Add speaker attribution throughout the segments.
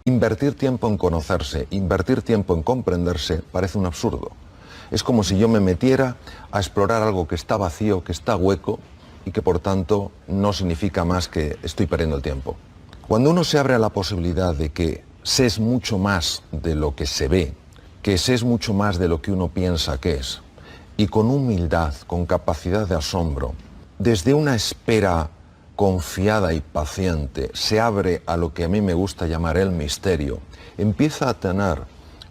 Speaker 1: Invertir tiempo en conocerse, invertir tiempo en comprenderse parece un absurdo. Es como si yo me metiera a explorar algo que está vacío, que está hueco y que por tanto no significa más que estoy perdiendo el tiempo. Cuando uno se abre a la posibilidad de que se es mucho más de lo que se ve, que se es mucho más de lo que uno piensa que es, y con humildad, con capacidad de asombro, desde una espera confiada y paciente, se abre a lo que a mí me gusta llamar el misterio, empieza a tener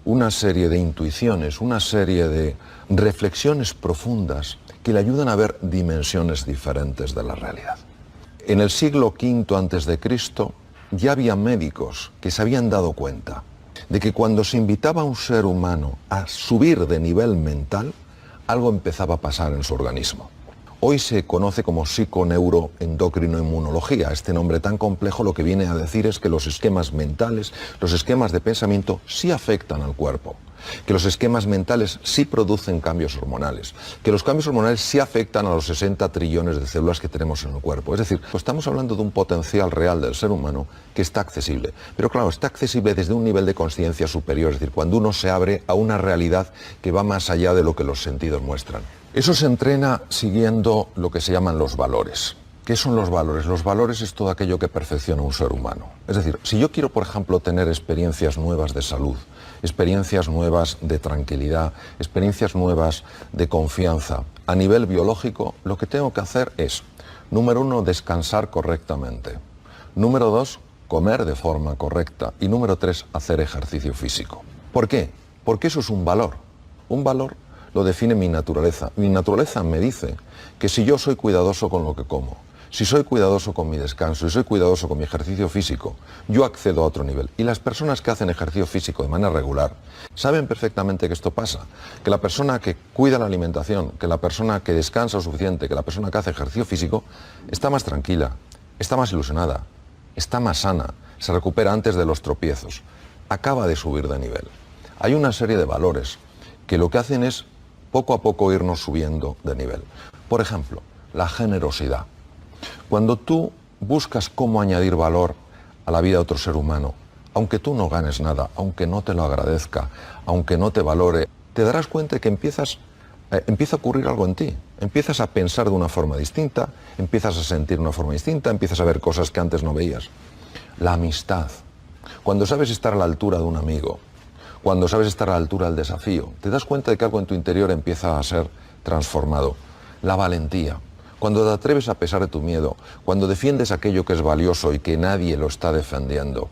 Speaker 1: una serie de intuiciones, una serie de reflexiones profundas que le ayudan a ver dimensiones diferentes de la realidad. En el siglo V antes de Cristo ya había médicos que se habían dado cuenta de que cuando se invitaba a un ser humano a subir de nivel mental, algo empezaba a pasar en su organismo. Hoy se conoce como psiconeuroendocrinoinmunología. Este nombre tan complejo lo que viene a decir es que los esquemas mentales, los esquemas de pensamiento sí afectan al cuerpo, que los esquemas mentales sí producen cambios hormonales, que los cambios hormonales sí afectan a los 60 trillones de células que tenemos en el cuerpo. Es decir, estamos hablando de un potencial real del ser humano que está accesible. Pero claro, está accesible desde un nivel de conciencia superior, es decir, cuando uno se abre a una realidad que va más allá de lo que los sentidos muestran. Eso se entrena siguiendo lo que se llaman los valores. ¿Qué son los valores? Los valores es todo aquello que perfecciona un ser humano. Es decir, si yo quiero, por ejemplo, tener experiencias nuevas de salud, experiencias nuevas de tranquilidad, experiencias nuevas de confianza, a nivel biológico, lo que tengo que hacer es, número 1, descansar correctamente. Número 2, comer de forma correcta. Y número 3, hacer ejercicio físico. ¿Por qué? Porque eso es un valor. Un valor lo define mi naturaleza. Mi naturaleza me dice que si yo soy cuidadoso con lo que como, si soy cuidadoso con mi descanso, si soy cuidadoso con mi ejercicio físico, yo accedo a otro nivel. Y las personas que hacen ejercicio físico de manera regular saben perfectamente que esto pasa, que la persona que cuida la alimentación, que la persona que descansa lo suficiente, que la persona que hace ejercicio físico, está más tranquila, está más ilusionada, está más sana, se recupera antes de los tropiezos, acaba de subir de nivel. Hay una serie de valores que lo que hacen es poco a poco irnos subiendo de nivel. Por ejemplo, la generosidad. Cuando tú buscas cómo añadir valor a la vida de otro ser humano, aunque tú no ganes nada, aunque no te lo agradezca, aunque no te valore, te darás cuenta de que empieza a ocurrir algo en ti. Empiezas a pensar de una forma distinta, empiezas a sentir de una forma distinta, empiezas a ver cosas que antes no veías. La amistad. Cuando sabes estar a la altura de un amigo, cuando sabes estar a la altura del desafío, te das cuenta de que algo en tu interior empieza a ser transformado. La valentía. Cuando te atreves a pesar de tu miedo, cuando defiendes aquello que es valioso y que nadie lo está defendiendo,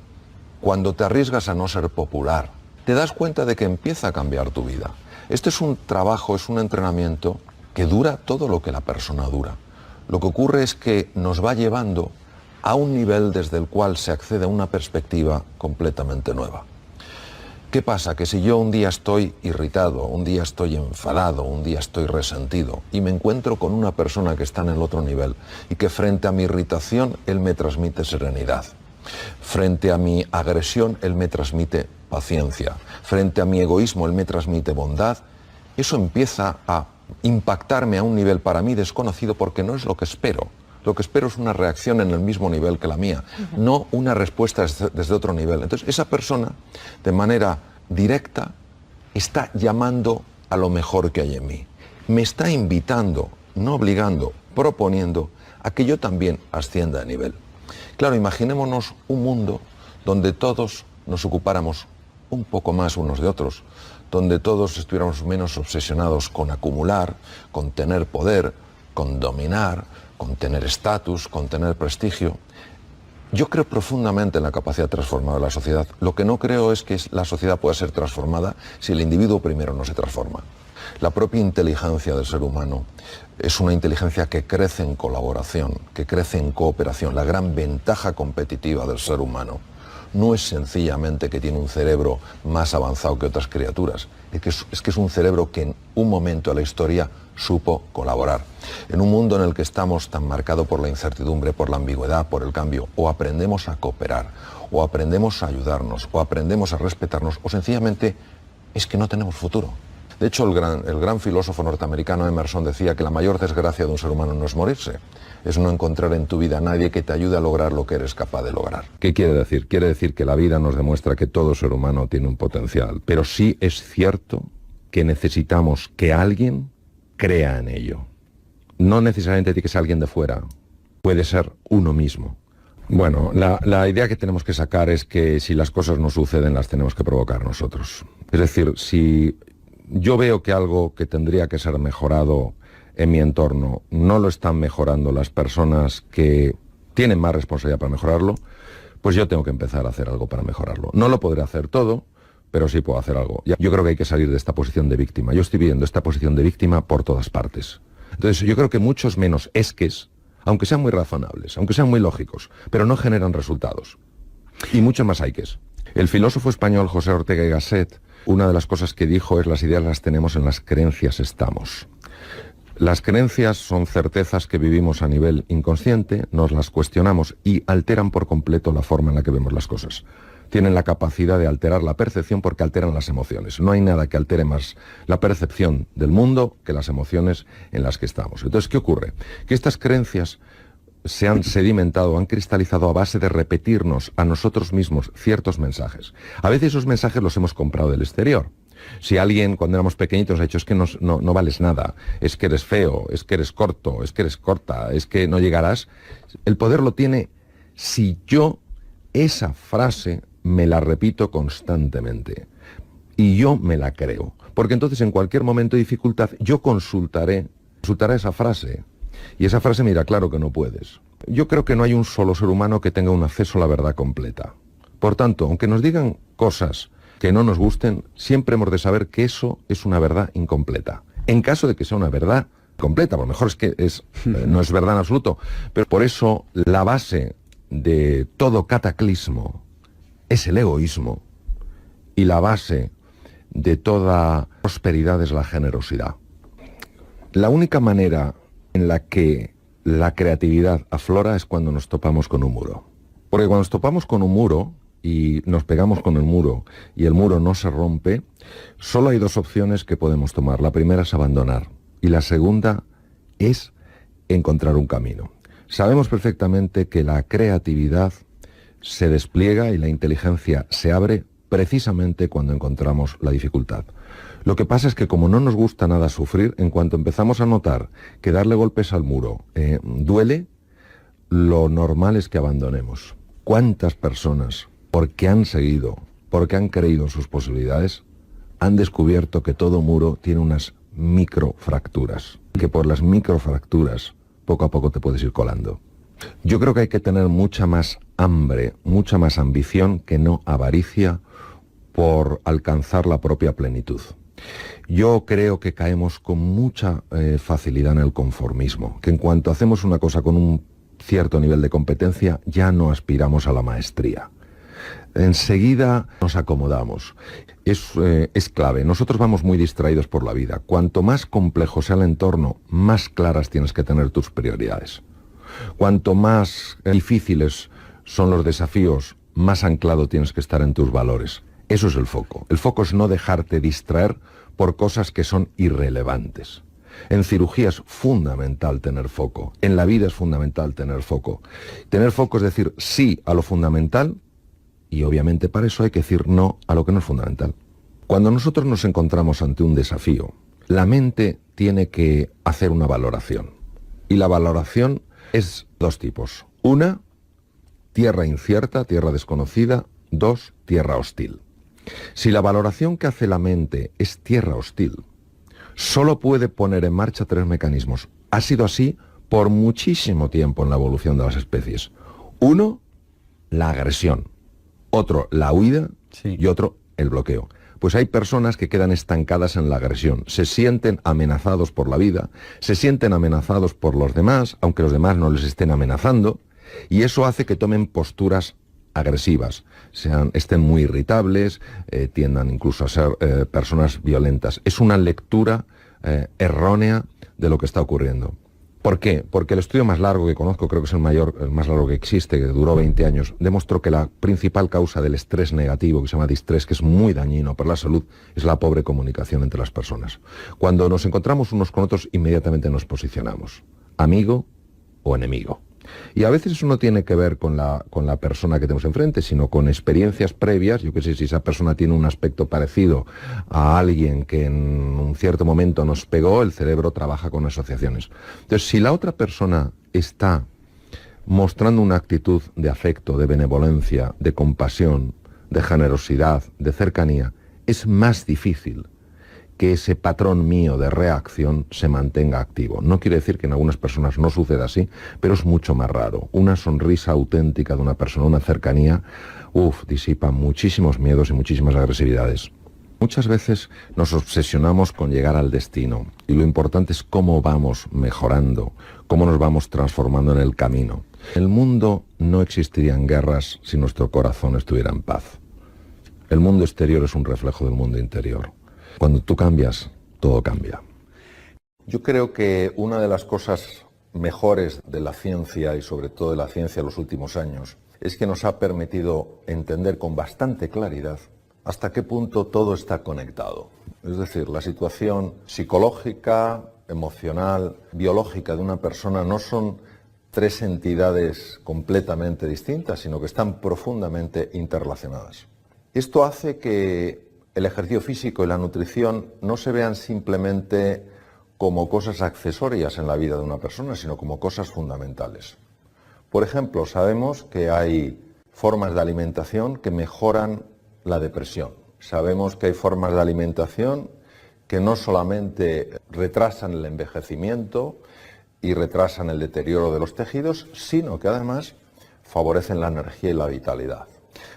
Speaker 1: cuando te arriesgas a no ser popular, te das cuenta de que empieza a cambiar tu vida. Este es un trabajo, es un entrenamiento que dura todo lo que la persona dura. Lo que ocurre es que nos va llevando a un nivel desde el cual se accede a una perspectiva completamente nueva. ¿Qué pasa? Que si yo un día estoy irritado, un día estoy enfadado, un día estoy resentido y me encuentro con una persona que está en el otro nivel y que frente a mi irritación él me transmite serenidad, frente a mi agresión él me transmite paciencia, frente a mi egoísmo él me transmite bondad, eso empieza a impactarme a un nivel para mí desconocido porque no es lo que espero. Lo que espero es una reacción en el mismo nivel que la mía, no una respuesta desde otro nivel. Entonces, esa persona, de manera directa, está llamando a lo mejor que hay en mí. Me está invitando, no obligando, proponiendo a que yo también ascienda de nivel. Claro, imaginémonos un mundo donde todos nos ocupáramos un poco más unos de otros, donde todos estuviéramos menos obsesionados con acumular, con tener poder, con dominar, con tener estatus, con tener prestigio. Yo creo profundamente en la capacidad transformadora de la sociedad. Lo que no creo es que la sociedad pueda ser transformada si el individuo primero no se transforma. La propia inteligencia del ser humano es una inteligencia que crece en colaboración, que crece en cooperación. La gran ventaja competitiva del ser humano no es sencillamente que tiene un cerebro más avanzado que otras criaturas, es que es un cerebro que en un momento de la historia supo colaborar. En un mundo en el que estamos tan marcado por la incertidumbre, por la ambigüedad, por el cambio, o aprendemos a cooperar, o aprendemos a ayudarnos, o aprendemos a respetarnos, o sencillamente es que no tenemos futuro. De hecho, el gran filósofo norteamericano Emerson decía que la mayor desgracia de un ser humano no es morirse, es no encontrar en tu vida a nadie que te ayude a lograr lo que eres capaz de lograr. ¿Qué quiere decir? Quiere decir que la vida nos demuestra que todo ser humano tiene un potencial, pero sí es cierto que necesitamos que alguien crea en ello. No necesariamente tiene que ser alguien de fuera, puede ser uno mismo. Bueno, la idea que tenemos que sacar es que si las cosas no suceden, las tenemos que provocar nosotros. Es decir, si yo veo que algo que tendría que ser mejorado en mi entorno no lo están mejorando las personas que tienen más responsabilidad para mejorarlo, pues yo tengo que empezar a hacer algo para mejorarlo. No lo podré hacer todo, pero sí puedo hacer algo. Yo creo que hay que salir de esta posición de víctima. Yo estoy viendo esta posición de víctima por todas partes. Entonces yo creo que muchos menos esques, aunque sean muy razonables, aunque sean muy lógicos, pero no generan resultados. Y muchos más hayques. El filósofo español José Ortega y Gasset, una de las cosas que dijo es: las ideas las tenemos, en las creencias estamos. Las creencias son certezas que vivimos a nivel inconsciente, nos las cuestionamos y alteran por completo la forma en la que vemos las cosas. Tienen la capacidad de alterar la percepción porque alteran las emociones. No hay nada que altere más la percepción del mundo que las emociones en las que estamos. Entonces, ¿qué ocurre? Que estas creencias se han sedimentado, han cristalizado a base de repetirnos a nosotros mismos ciertos mensajes. A veces esos mensajes los hemos comprado del exterior. Si alguien cuando éramos pequeñitos ha dicho: es que no vales nada, es que eres feo, es que eres corto, es que eres corta, es que no llegarás, el poder lo tiene si yo esa frase me la repito constantemente y yo me la creo, porque entonces en cualquier momento de dificultad yo consultaré esa frase y esa frase me dirá: claro que no puedes. Yo creo que no hay un solo ser humano que tenga un acceso a la verdad completa. Por tanto, aunque nos digan cosas que no nos gusten, siempre hemos de saber que eso es una verdad incompleta. En caso de que sea una verdad completa, a lo mejor es que no es verdad en absoluto, pero por eso la base de todo cataclismo es el egoísmo y la base de toda prosperidad es la generosidad. La única manera en la que la creatividad aflora es cuando nos topamos con un muro. Porque cuando nos topamos con un muro y nos pegamos con el muro y el muro no se rompe, solo hay dos opciones que podemos tomar. La primera es abandonar y la segunda es encontrar un camino. Sabemos perfectamente que la creatividad se despliega y la inteligencia se abre precisamente cuando encontramos la dificultad. Lo que pasa es que como no nos gusta nada sufrir, en cuanto empezamos a notar que darle golpes al muro duele, lo normal es que abandonemos. ¿Cuántas personas, porque han seguido, porque han creído en sus posibilidades, han descubierto que todo muro tiene unas microfracturas? Que por las microfracturas poco a poco te puedes ir colando. Yo creo que hay que tener mucha más hambre, mucha más ambición que no avaricia por alcanzar la propia plenitud. Yo creo que caemos con mucha facilidad en el conformismo, que en cuanto hacemos una cosa con un cierto nivel de competencia ya no aspiramos a la maestría. Enseguida nos acomodamos. Es clave. Nosotros vamos muy distraídos por la vida. Cuanto más complejo sea el entorno, más claras tienes que tener tus prioridades. Cuanto más difíciles son los desafíos, más anclado tienes que estar en tus valores. Eso es el foco. El foco es no dejarte distraer por cosas que son irrelevantes. En cirugía es fundamental tener foco. En la vida es fundamental tener foco. Tener foco es decir sí a lo fundamental y obviamente para eso hay que decir no a lo que no es fundamental. Cuando nosotros nos encontramos ante un desafío, la mente tiene que hacer una valoración. Y la valoración es dos tipos. Una, tierra incierta, tierra desconocida. Dos, tierra hostil. Si la valoración que hace la mente es tierra hostil, solo puede poner en marcha tres mecanismos. Ha sido así por muchísimo tiempo en la evolución de las especies. Uno, la agresión. Otro, la huida. Sí. Y otro, el bloqueo. Pues hay personas que quedan estancadas en la agresión. Se sienten amenazados por la vida, se sienten amenazados por los demás, aunque los demás no les estén amenazando, y eso hace que tomen posturas agresivas, estén muy irritables, tiendan incluso a ser personas violentas. Es una lectura errónea de lo que está ocurriendo. ¿Por qué? Porque el estudio más largo que conozco, creo que es el más largo que existe, que duró 20 años, demostró que la principal causa del estrés negativo, que se llama distrés, que es muy dañino para la salud, es la pobre comunicación entre las personas. Cuando nos encontramos unos con otros, inmediatamente nos posicionamos, amigo o enemigo. Y a veces eso no tiene que ver con la persona que tenemos enfrente, sino con experiencias previas. Yo qué sé, si esa persona tiene un aspecto parecido a alguien que en un cierto momento nos pegó, el cerebro trabaja con asociaciones. Entonces, si la otra persona está mostrando una actitud de afecto, de benevolencia, de compasión, de generosidad, de cercanía, es más difícil que ese patrón mío de reacción se mantenga activo. No quiere decir que en algunas personas no suceda así, pero es mucho más raro. Una sonrisa auténtica de una persona, una cercanía, disipa muchísimos miedos y muchísimas agresividades. Muchas veces nos obsesionamos con llegar al destino y lo importante es cómo vamos mejorando, cómo nos vamos transformando en el camino. En el mundo no existirían guerras si nuestro corazón estuviera en paz. El mundo exterior es un reflejo del mundo interior. Cuando tú cambias, todo cambia. Yo creo que una de las cosas mejores de la ciencia y sobre todo de la ciencia en los últimos años es que nos ha permitido entender con bastante claridad hasta qué punto todo está conectado. Es decir, la situación psicológica, emocional, biológica de una persona no son tres entidades completamente distintas, sino que están profundamente interrelacionadas. Esto hace que el ejercicio físico y la nutrición no se vean simplemente como cosas accesorias en la vida de una persona, sino como cosas fundamentales. Por ejemplo, sabemos que hay formas de alimentación que mejoran la depresión. Sabemos que hay formas de alimentación que no solamente retrasan el envejecimiento y retrasan el deterioro de los tejidos, sino que además favorecen la energía y la vitalidad.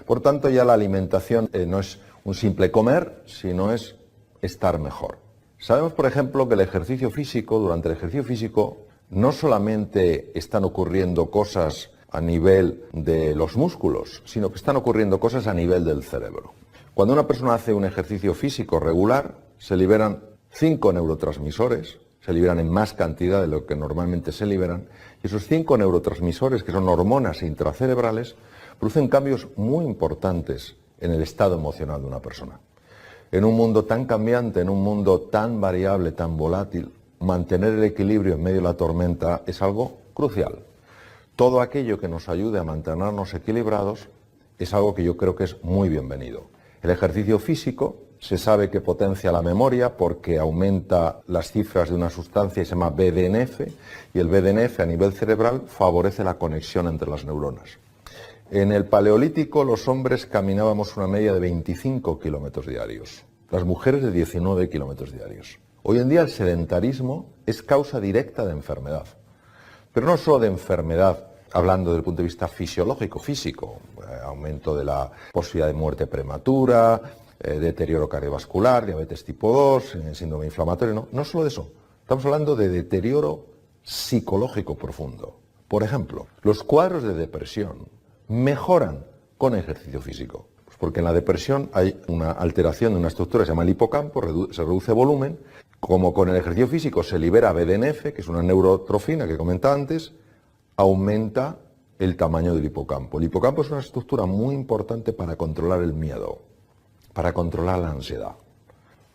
Speaker 1: Por tanto, ya la alimentación no es un simple comer, sino es estar mejor. Sabemos, por ejemplo, que durante el ejercicio físico, no solamente están ocurriendo cosas a nivel de los músculos, sino que están ocurriendo cosas a nivel del cerebro. Cuando una persona hace un ejercicio físico regular, se liberan 5 neurotransmisores, se liberan en más cantidad de lo que normalmente se liberan, y esos 5 neurotransmisores, que son hormonas intracerebrales, producen cambios muy importantes en el estado emocional de una persona. En un mundo tan cambiante, en un mundo tan variable, tan volátil, mantener el equilibrio en medio de la tormenta es algo crucial. Todo aquello que nos ayude a mantenernos equilibrados es algo que yo creo que es muy bienvenido. El ejercicio físico se sabe que potencia la memoria porque aumenta las cifras de una sustancia que se llama BDNF, y el BDNF a nivel cerebral favorece la conexión entre las neuronas. En el Paleolítico los hombres caminábamos una media de 25 kilómetros diarios, las mujeres de 19 kilómetros diarios. Hoy en día el sedentarismo es causa directa de enfermedad, pero no solo de enfermedad, hablando desde el punto de vista fisiológico, físico, aumento de la posibilidad de muerte prematura, deterioro cardiovascular, diabetes tipo 2, síndrome inflamatorio, no solo de eso, estamos hablando de deterioro psicológico profundo. Por ejemplo, los cuadros de depresión mejoran con ejercicio físico. Pues porque en la depresión hay una alteración de una estructura que se llama el hipocampo, se reduce volumen, como con el ejercicio físico se libera BDNF, que es una neurotrofina que comentaba antes, aumenta el tamaño del hipocampo. El hipocampo es una estructura muy importante para controlar el miedo, para controlar la ansiedad.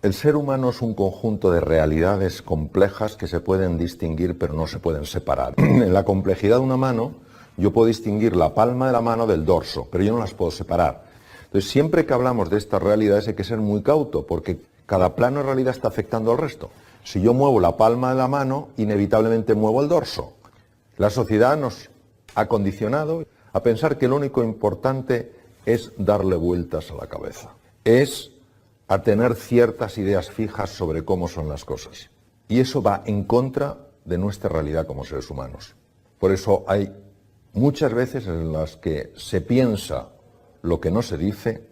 Speaker 1: El ser humano es un conjunto de realidades complejas que se pueden distinguir pero no se pueden separar. En la complejidad de una mano, yo puedo distinguir la palma de la mano del dorso, pero yo no las puedo separar. Entonces, siempre que hablamos de estas realidades hay que ser muy cauto, porque cada plano de realidad está afectando al resto. Si yo muevo la palma de la mano, inevitablemente muevo el dorso. La sociedad nos ha condicionado a pensar que lo único importante es darle vueltas a la cabeza. Es a tener ciertas ideas fijas sobre cómo son las cosas. Y eso va en contra de nuestra realidad como seres humanos. Por eso hay muchas veces en las que se piensa lo que no se dice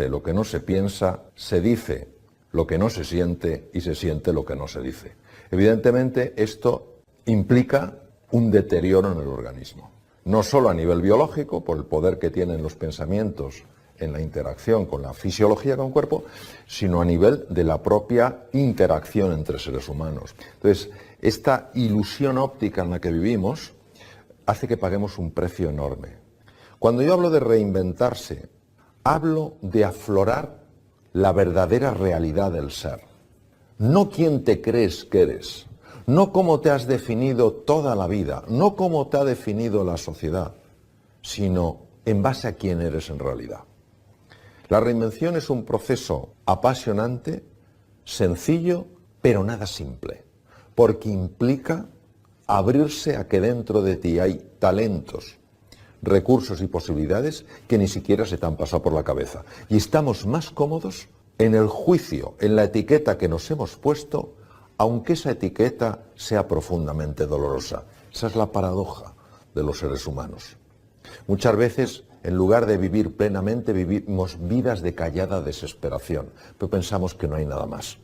Speaker 1: lo que no se piensa, se dice lo que no se siente y se siente lo que no se dice. Evidentemente, esto implica un deterioro en el organismo. No solo a nivel biológico, por el poder que tienen los pensamientos en la interacción con la fisiología con el cuerpo, sino a nivel de la propia interacción entre seres humanos. Entonces, esta ilusión óptica en la que vivimos hace que paguemos un precio enorme. Cuando yo hablo de reinventarse, hablo de aflorar la verdadera realidad del ser. No quién te crees que eres, no cómo te has definido toda la vida, no cómo te ha definido la sociedad, sino en base a quién eres en realidad. La reinvención es un proceso apasionante, sencillo, pero nada simple, porque implica abrirse a que dentro de ti hay talentos, recursos y posibilidades que ni siquiera se te han pasado por la cabeza. Y estamos más cómodos en el juicio, en la etiqueta que nos hemos puesto, aunque esa etiqueta sea profundamente dolorosa. Esa es la paradoja de los seres humanos. Muchas veces, en lugar de vivir plenamente, vivimos vidas de callada desesperación, pero pensamos que no hay nada más.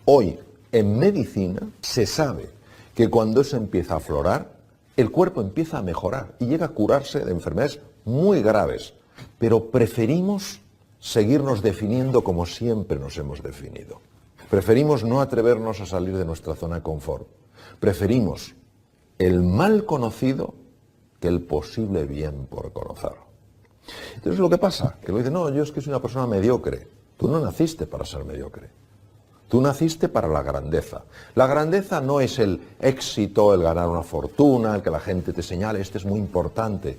Speaker 1: Hoy, en medicina, se sabe que cuando eso empieza a aflorar, el cuerpo empieza a mejorar y llega a curarse de enfermedades muy graves, pero preferimos seguirnos definiendo como siempre nos hemos definido. Preferimos no atrevernos a salir de nuestra zona de confort. Preferimos el mal conocido que el posible bien por conocer. Entonces lo que pasa, que lo dicen, no, yo es que soy una persona mediocre. Tú no naciste para ser mediocre. Tú naciste para la grandeza. La grandeza no es el éxito, el ganar una fortuna, el que la gente te señale, este es muy importante.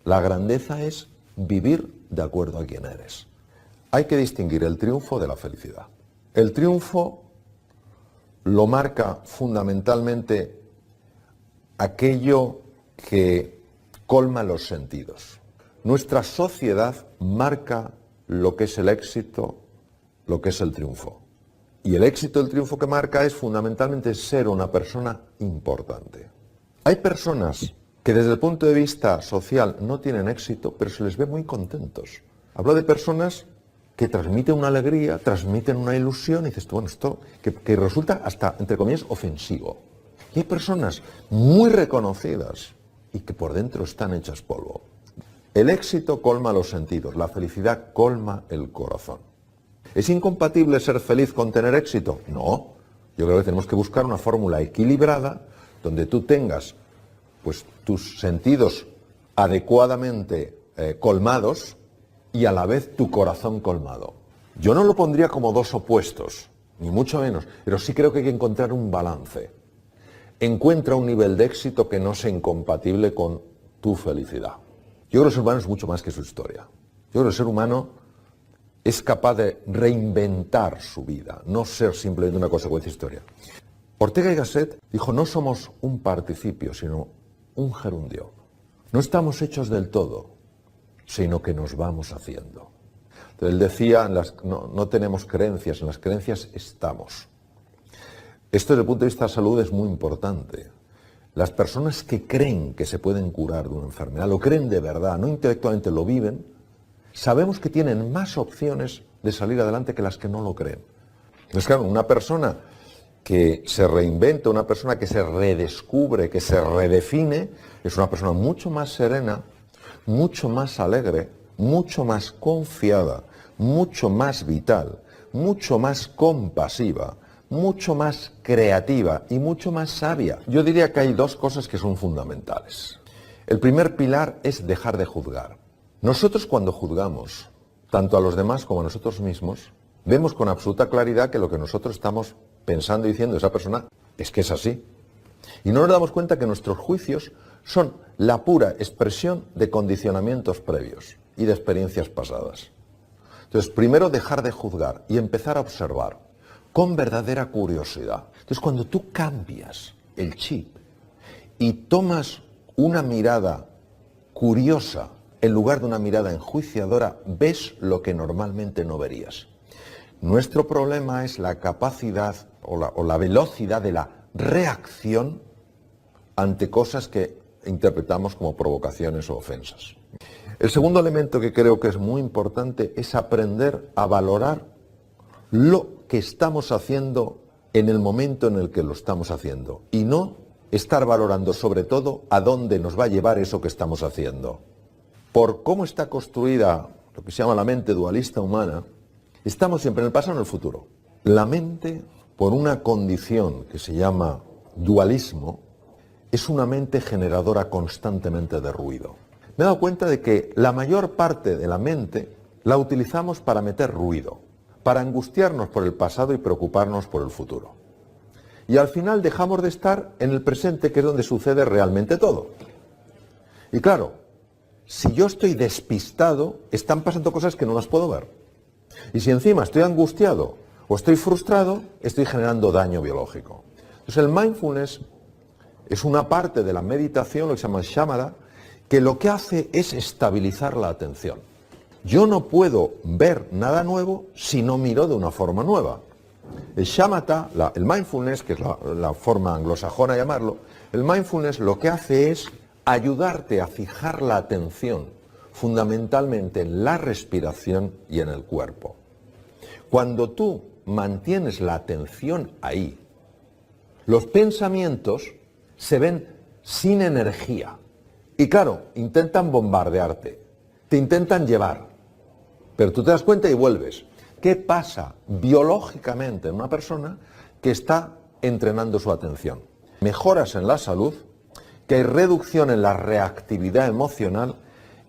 Speaker 1: La grandeza es vivir de acuerdo a quién eres. Hay que distinguir el triunfo de la felicidad. El triunfo lo marca fundamentalmente aquello que colma los sentidos. Nuestra sociedad marca lo que es el éxito, lo que es el triunfo. Y el éxito, el triunfo que marca es fundamentalmente ser una persona importante. Hay personas que desde el punto de vista social no tienen éxito, pero se les ve muy contentos. Hablo de personas que transmiten una alegría, transmiten una ilusión, y dices, bueno, esto que resulta hasta, entre comillas, ofensivo. Y hay personas muy reconocidas y que por dentro están hechas polvo. El éxito colma los sentidos, la felicidad colma el corazón. ¿Es incompatible ser feliz con tener éxito? No. Yo creo que tenemos que buscar una fórmula equilibrada donde tú tengas pues, tus sentidos adecuadamente colmados y a la vez tu corazón colmado. Yo no lo pondría como dos opuestos, ni mucho menos, pero sí creo que hay que encontrar un balance. Encuentra un nivel de éxito que no sea incompatible con tu felicidad. Yo creo que el ser humano es mucho más que su historia. Yo creo que el ser humano es capaz de reinventar su vida, no ser simplemente una consecuencia de historia. Ortega y Gasset dijo, no somos un participio, sino un gerundio. No estamos hechos del todo, sino que nos vamos haciendo. Entonces, él decía, no tenemos creencias, en las creencias estamos. Esto desde el punto de vista de la salud es muy importante. Las personas que creen que se pueden curar de una enfermedad, lo creen de verdad, no intelectualmente lo viven, sabemos que tienen más opciones de salir adelante que las que no lo creen. Entonces, claro, una persona que se reinventa, una persona que se redescubre, que se redefine, es una persona mucho más serena, mucho más alegre, mucho más confiada, mucho más vital, mucho más compasiva, mucho más creativa y mucho más sabia. Yo diría que hay dos cosas que son fundamentales. El primer pilar es dejar de juzgar. Nosotros cuando juzgamos, tanto a los demás como a nosotros mismos, vemos con absoluta claridad que lo que nosotros estamos pensando y diciendo de esa persona es que es así. Y no nos damos cuenta que nuestros juicios son la pura expresión de condicionamientos previos y de experiencias pasadas. Entonces, primero dejar de juzgar y empezar a observar con verdadera curiosidad. Entonces, cuando tú cambias el chip y tomas una mirada curiosa en lugar de una mirada enjuiciadora, ves lo que normalmente no verías. Nuestro problema es la capacidad o la velocidad de la reacción ante cosas que interpretamos como provocaciones o ofensas. El segundo elemento que creo que es muy importante es aprender a valorar lo que estamos haciendo en el momento en el que lo estamos haciendo y no estar valorando sobre todo a dónde nos va a llevar eso que estamos haciendo. Por cómo está construida lo que se llama la mente dualista humana, estamos siempre en el pasado y en el futuro. La mente, por una condición que se llama dualismo, es una mente generadora constantemente de ruido. Me he dado cuenta de que la mayor parte de la mente la utilizamos para meter ruido, para angustiarnos por el pasado y preocuparnos por el futuro. Y al final dejamos de estar en el presente, que es donde sucede realmente todo. Y claro, si yo estoy despistado, están pasando cosas que no las puedo ver. Y si encima estoy angustiado o estoy frustrado, estoy generando daño biológico. Entonces el mindfulness es una parte de la meditación, lo que se llama shamatha, que lo que hace es estabilizar la atención. Yo no puedo ver nada nuevo si no miro de una forma nueva. El shamatha, el mindfulness, que es la forma anglosajona de llamarlo, el mindfulness lo que hace es ayudarte a fijar la atención fundamentalmente en la respiración y en el cuerpo. Cuando tú mantienes la atención ahí, los pensamientos se ven sin energía. Y claro, intentan bombardearte, te intentan llevar, pero tú te das cuenta y vuelves. ¿Qué pasa biológicamente en una persona que está entrenando su atención? Mejoras en la salud, que hay reducción en la reactividad emocional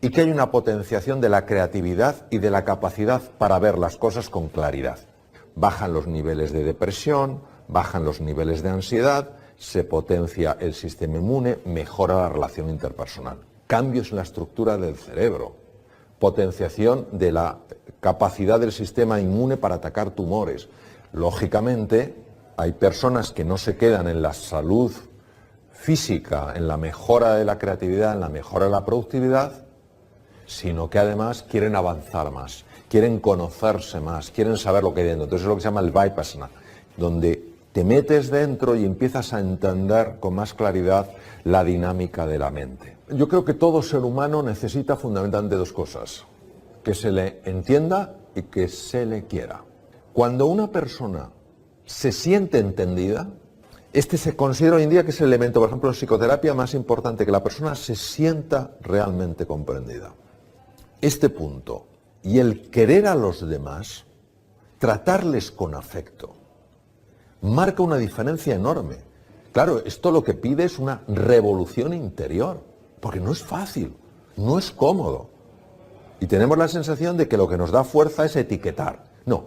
Speaker 1: y que hay una potenciación de la creatividad y de la capacidad para ver las cosas con claridad. Bajan los niveles de depresión, bajan los niveles de ansiedad, se potencia el sistema inmune, mejora la relación interpersonal. Cambios en la estructura del cerebro, potenciación de la capacidad del sistema inmune para atacar tumores. Lógicamente, hay personas que no se quedan en la salud física, en la mejora de la creatividad, en la mejora de la productividad, sino que además quieren avanzar más, quieren conocerse más, quieren saber lo que hay dentro. Entonces es lo que se llama el vipassana, donde te metes dentro y empiezas a entender con más claridad la dinámica de la mente. Yo creo que todo ser humano necesita fundamentalmente dos cosas: que se le entienda y que se le quiera. Cuando una persona se siente entendida, este se considera hoy en día que es el elemento, por ejemplo, en psicoterapia más importante, que la persona se sienta realmente comprendida. Este punto y el querer a los demás, tratarles con afecto, marca una diferencia enorme. Claro, esto lo que pide es una revolución interior, porque no es fácil, no es cómodo. Y tenemos la sensación de que lo que nos da fuerza es etiquetar. No,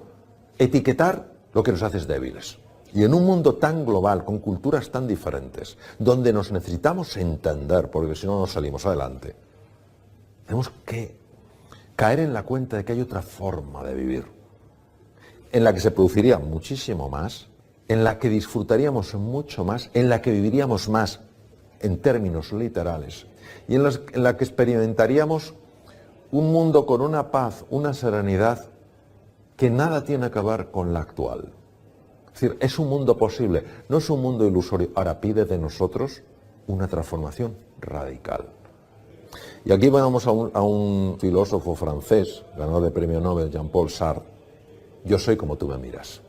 Speaker 1: etiquetar lo que nos hace es débiles. Y en un mundo tan global, con culturas tan diferentes, donde nos necesitamos entender, porque si no, no salimos adelante, tenemos que caer en la cuenta de que hay otra forma de vivir, en la que se produciría muchísimo más, en la que disfrutaríamos mucho más, en la que viviríamos más en términos literales, y en la que experimentaríamos un mundo con una paz, una serenidad, que nada tiene que ver con la actual. Es decir, es un mundo posible, no es un mundo ilusorio. Ahora pide de nosotros una transformación radical. Y aquí vamos a un filósofo francés, ganador de premio Nobel, Jean-Paul Sartre. Yo soy como tú me miras.